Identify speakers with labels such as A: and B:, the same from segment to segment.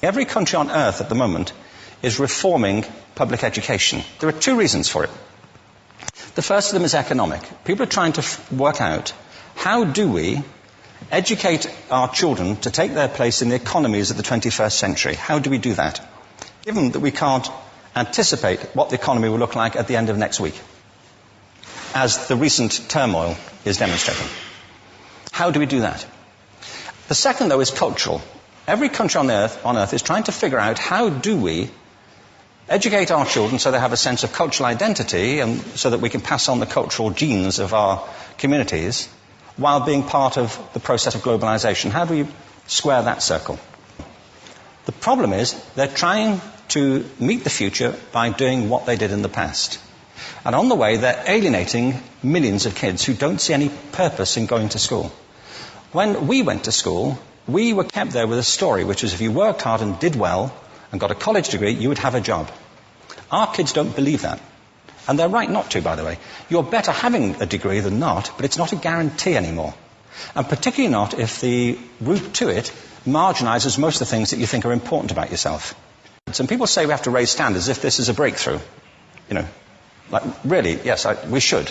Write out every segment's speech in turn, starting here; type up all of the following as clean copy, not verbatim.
A: Every country on earth at the moment is reforming public education. There are two reasons for it. The first of them is economic. People are trying to work out, how do we educate our children to take their place in the economies of the 21st century? How do we do that? Given that we can't anticipate what the economy will look like at the end of next week, as the recent turmoil is demonstrating. How do we do that? The second, though, is cultural. Every country on earth is trying to figure out, how do we educate our children so they have a sense of cultural identity and so that we can pass on the cultural genes of our communities while being part of the process of globalization. How do we square that circle? The problem is they're trying to meet the future by doing what they did in the past. And on the way, they're alienating millions of kids who don't see any purpose in going to school. When we went to school, we were kept there with a story, which was if you worked hard and did well and got a college degree, you would have a job. Our kids don't believe that. And they're right not to, by the way. You're better having a degree than not, but it's not a guarantee anymore. And particularly not if the route to it marginalizes most of the things that you think are important about yourself. Some people say we have to raise standards as if this is a breakthrough. You know, like, really, yes, we should.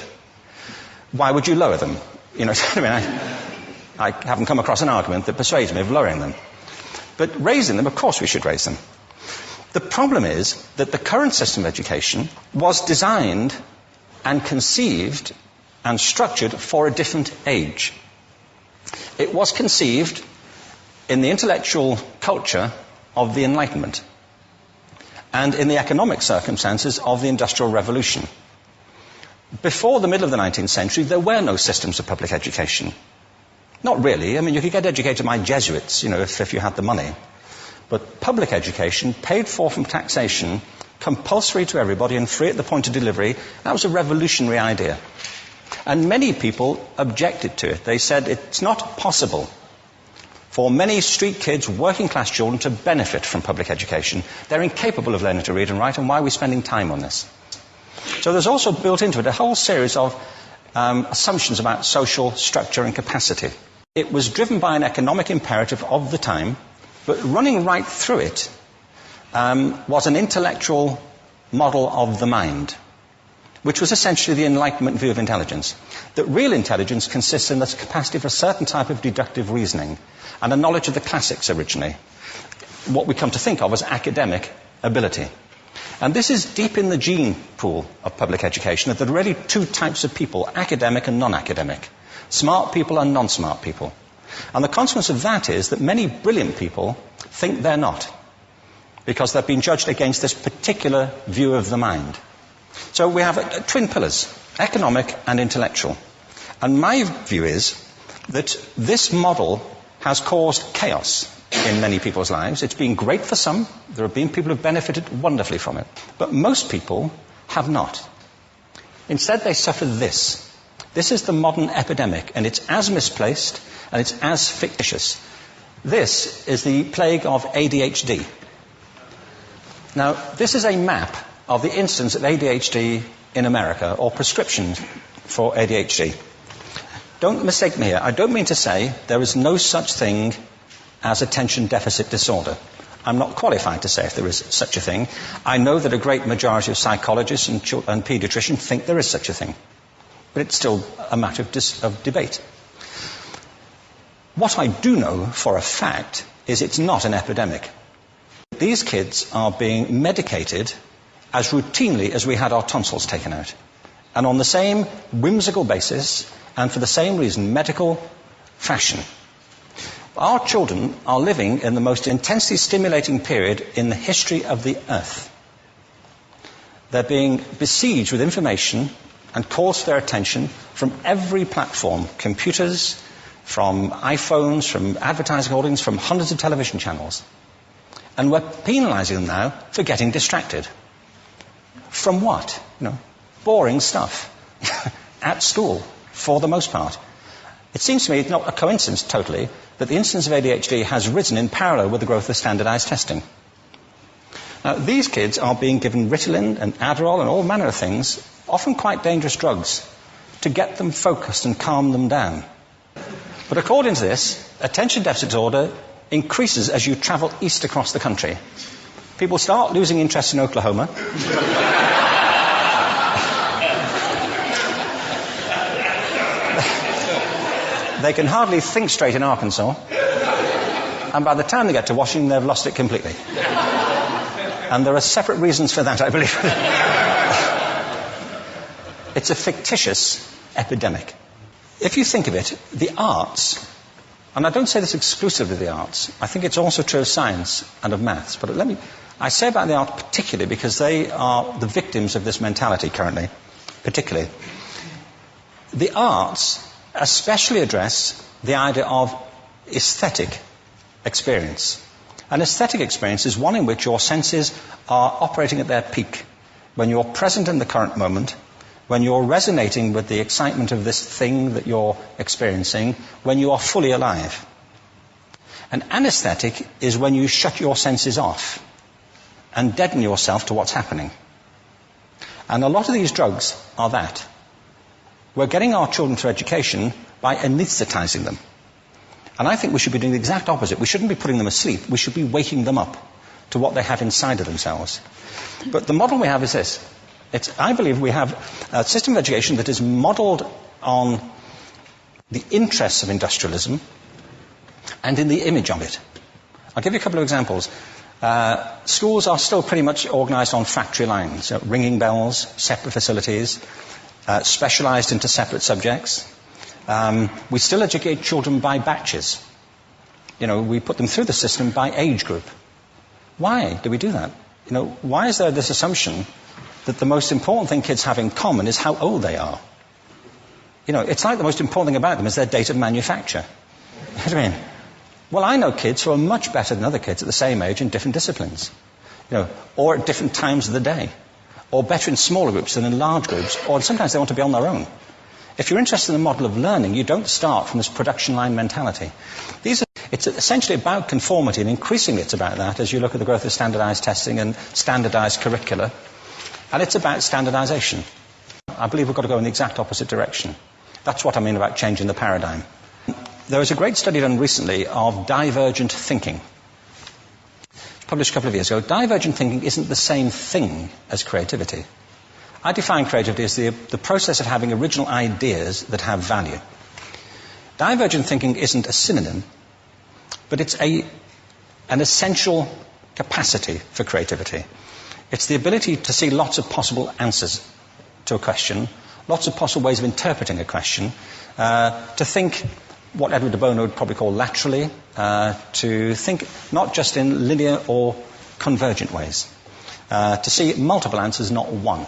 A: Why would you lower them? You know, I mean, I haven't come across an argument that persuades me of lowering them. But raising them, of course we should raise them. The problem is that the current system of education was designed and conceived and structured for a different age. It was conceived in the intellectual culture of the Enlightenment and in the economic circumstances of the Industrial Revolution. Before the middle of the 19th century, there were no systems of public education. Not really. I mean, you could get educated by Jesuits, you know, if you had the money. But public education, paid for from taxation, compulsory to everybody and free at the point of delivery, that was a revolutionary idea. And many people objected to it. They said it's not possible for many street kids, working class children, to benefit from public education. They're incapable of learning to read and write, and why are we spending time on this? So there's also built into it a whole series of assumptions about social structure and capacity. It was driven by an economic imperative of the time, but running right through it was an intellectual model of the mind, which was essentially the Enlightenment view of intelligence. That real intelligence consists in the capacity for a certain type of deductive reasoning and a knowledge of the classics originally, what we come to think of as academic ability. And this is deep in the gene pool of public education, that there are really two types of people, academic and non-academic, smart people and non-smart people. And the consequence of that is that many brilliant people think they're not, because they've been judged against this particular view of the mind. So we have twin pillars, economic and intellectual. And my view is that this model has caused chaos in many people's lives. It's been great for some. There have been people who have benefited wonderfully from it. But most people have not. Instead, they suffer this. This is the modern epidemic, and it's as misplaced and it's as fictitious. This is the plague of ADHD. Now, this is a map of the incidence of ADHD in America, or prescriptions for ADHD. Don't mistake me here. I don't mean to say there is no such thing as attention deficit disorder. I'm not qualified to say if there is such a thing. I know that a great majority of psychologists and paediatricians think there is such a thing. But it's still a matter of debate. What I do know for a fact is it's not an epidemic. These kids are being medicated as routinely as we had our tonsils taken out. And on the same whimsical basis, and for the same reason, medical fashion. Our children are living in the most intensely stimulating period in the history of the earth. They're being besieged with information and calls for their attention from every platform, computers, from iPhones, from advertising holdings, from hundreds of television channels. And we're penalizing them now for getting distracted. From what? You know, boring stuff. At school, for the most part. It seems to me it's not a coincidence totally that the incidence of ADHD has risen in parallel with the growth of standardized testing. Now, these kids are being given Ritalin and Adderall and all manner of things, often quite dangerous drugs, to get them focused and calm them down. But according to this, attention deficit disorder increases as you travel east across the country. People start losing interest in Oklahoma. They can hardly think straight in Arkansas. And by the time they get to Washington, they've lost it completely. And there are separate reasons for that, I believe. It's a fictitious epidemic. If you think of it, the arts, and I don't say this exclusively of the arts, I think it's also true of science and of maths, but I say about the arts particularly because they are the victims of this mentality currently, particularly. The arts especially address the idea of aesthetic experience. An aesthetic experience is one in which your senses are operating at their peak, when you're present in the current moment, when you're resonating with the excitement of this thing that you're experiencing, when you are fully alive. An anesthetic is when you shut your senses off and deaden yourself to what's happening. And a lot of these drugs are that. We're getting our children through education by anesthetizing them. And I think we should be doing the exact opposite. We shouldn't be putting them asleep. We should be waking them up to what they have inside of themselves. But the model we have is this. I believe we have a system of education that is modeled on the interests of industrialism and in the image of it. I'll give you a couple of examples. Schools are still pretty much organized on factory lines, ringing bells, separate facilities, specialized into separate subjects. We still educate children by batches. We put them through the system by age group. Why do we do that? Why is there this assumption that the most important thing kids have in common is how old they are? It's like the most important thing about them is their date of manufacture. You know what I mean? Well, I know kids who are much better than other kids at the same age in different disciplines, or at different times of the day, or better in smaller groups than in large groups, or sometimes they want to be on their own. If you're interested in the model of learning, you don't start from this production line mentality. It's essentially about conformity, and increasingly it's about that as you look at the growth of standardized testing and standardized curricula. And it's about standardization. I believe we've got to go in the exact opposite direction. That's what I mean about changing the paradigm. There was a great study done recently of divergent thinking. Published a couple of years ago. Divergent thinking isn't the same thing as creativity. I define creativity as the process of having original ideas that have value. Divergent thinking isn't a synonym, but it's an essential capacity for creativity. It's the ability to see lots of possible answers to a question, lots of possible ways of interpreting a question, to think what Edward de Bono would probably call laterally, to think not just in linear or convergent ways, to see multiple answers, not one.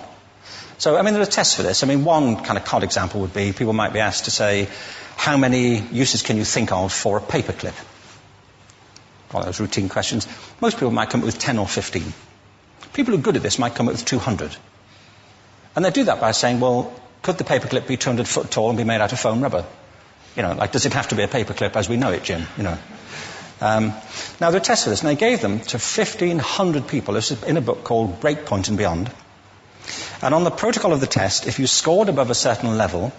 A: So, there are tests for this. One kind of cod example would be, people might be asked to say, how many uses can you think of for a paperclip? One of those routine questions. Most people might come up with 10 or 15. People who are good at this might come up with 200. And they do that by saying, well, could the paperclip be 200 foot tall and be made out of foam rubber? Does it have to be a paperclip as we know it, Jim? Now, there are tests for this, and they gave them to 1,500 people. This is in a book called Breakpoint and Beyond. And on the protocol of the test, if you scored above a certain level,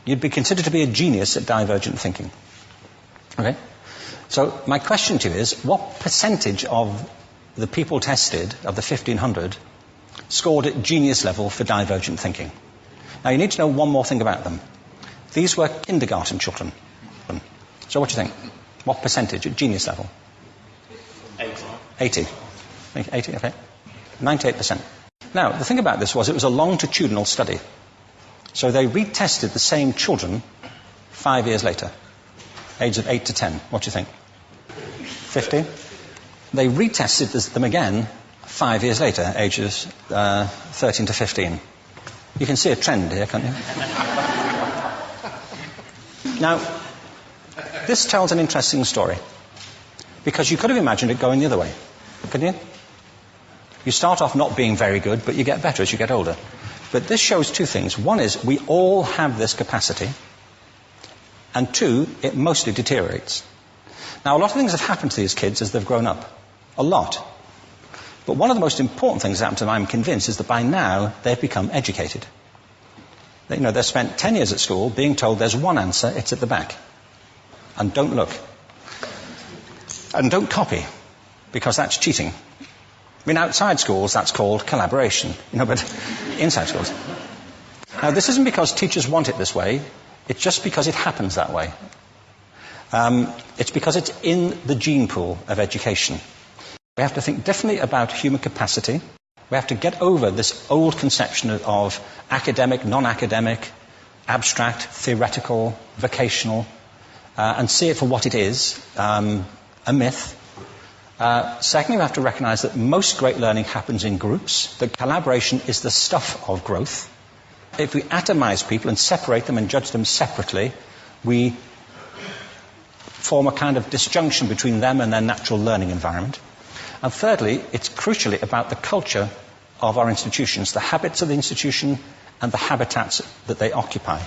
A: you'd be considered to be a genius at divergent thinking. Okay? So my question to you is, what percentage of the people tested, of the 1,500, scored at genius level for divergent thinking? Now, you need to know one more thing about them. These were kindergarten children. So what do you think? What percentage at genius level? 80. 80, okay. 98%. Now, the thing about this was it was a longitudinal study. So they retested the same children 5 years later, ages of 8 to 10. What do you think? 50? They retested them again 5 years later, ages 13 to 15. You can see a trend here, can't you? Now, this tells an interesting story, because you could have imagined it going the other way, couldn't you? You start off not being very good, but you get better as you get older. But this shows two things. One is we all have this capacity, and two, it mostly deteriorates. Now, a lot of things have happened to these kids as they've grown up. A lot. But one of the most important things that happened to them, I'm convinced, is that by now they've become educated. They've spent 10 years at school being told there's one answer, it's at the back. And don't look. And don't copy, because that's cheating. I mean, outside schools, that's called collaboration, but inside schools. Now, this isn't because teachers want it this way, it's just because it happens that way. It's because it's in the gene pool of education. We have to think differently about human capacity. We have to get over this old conception of academic, non-academic, abstract, theoretical, vocational, and see it for what it is, a myth. Secondly, we have to recognize that most great learning happens in groups, that collaboration is the stuff of growth. If we atomize people and separate them and judge them separately, we form a kind of disjunction between them and their natural learning environment. And thirdly, it's crucially about the culture of our institutions, the habits of the institution and the habitats that they occupy.